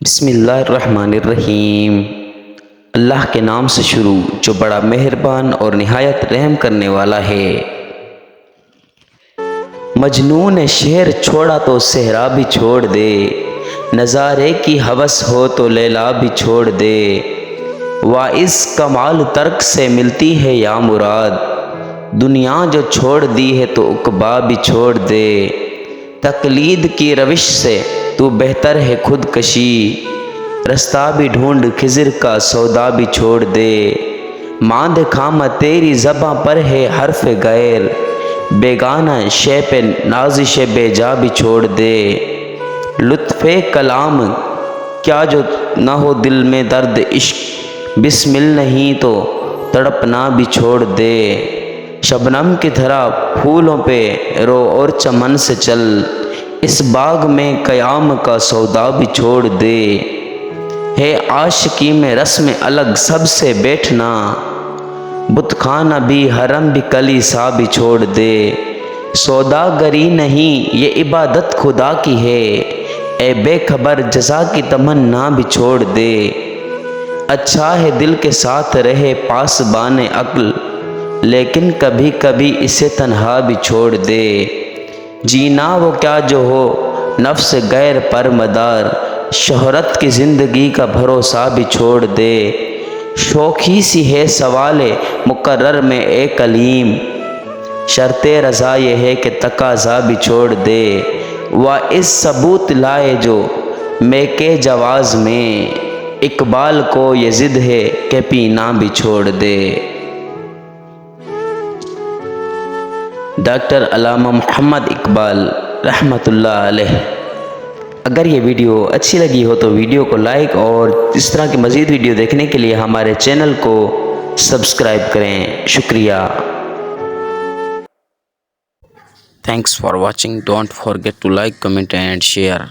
بسم اللہ الرحمن الرحیم۔ اللہ کے نام سے شروع جو بڑا مہربان اور نہایت رحم کرنے والا ہے۔ مجنون نے شہر چھوڑا تو صحرا بھی چھوڑ دے، نظارے کی ہوس ہو تو لیلا بھی چھوڑ دے۔ واعظ کمال ترک سے ملتی ہے یا مراد، دنیا جو چھوڑ دی ہے تو عقبا بھی چھوڑ دے۔ تقلید کی روش سے تو بہتر ہے خودکشی، رستہ بھی ڈھونڈ خضر کا سودا بھی چھوڑ دے۔ ماندھ خامہ تیری زباں پر ہے حرف غیر، بیگانہ شے پہ نازش بے جا بھی چھوڑ دے۔ لطف کلام کیا جو نہ ہو دل میں درد عشق، بسمل نہیں تو تڑپنا بھی چھوڑ دے۔ شبنم کی طرح پھولوں پہ رو اور چمن سے چل، اس باغ میں قیام کا سودا بھی چھوڑ دے۔ ہے عاشقی میں رسم الگ سب سے بیٹھنا، بت خانہ بھی حرم بھی کلیسا بھی چھوڑ دے۔ سوداگری نہیں یہ عبادت خدا کی ہے، اے بے خبر جزا کی تمنا بھی چھوڑ دے۔ اچھا ہے دل کے ساتھ رہے پاسبان عقل، لیکن کبھی کبھی اسے تنہا بھی چھوڑ دے۔ جینا وہ کیا جو ہو نفس غیر پر مدار، شہرت کی زندگی کا بھروسہ بھی چھوڑ دے۔ شوخی سی ہے سوال مقرر میں اے کلیم، شرط رضا یہ ہے کہ تقاضا بھی چھوڑ دے۔ واعظ ثبوت لائے جو میں کے جواز میں، اقبال کو یہ ضد ہے کہ پینا بھی چھوڑ دے۔ ڈاکٹر علامہ محمد اقبال رحمۃ اللہ علیہ۔ اگر یہ ویڈیو اچھی لگی ہو تو ویڈیو کو لائک، اور اس طرح کی مزید ویڈیو دیکھنے کے لیے ہمارے چینل کو سبسکرائب کریں۔ شکریہ۔ Thanks for watching. Don't forget to like, comment and share.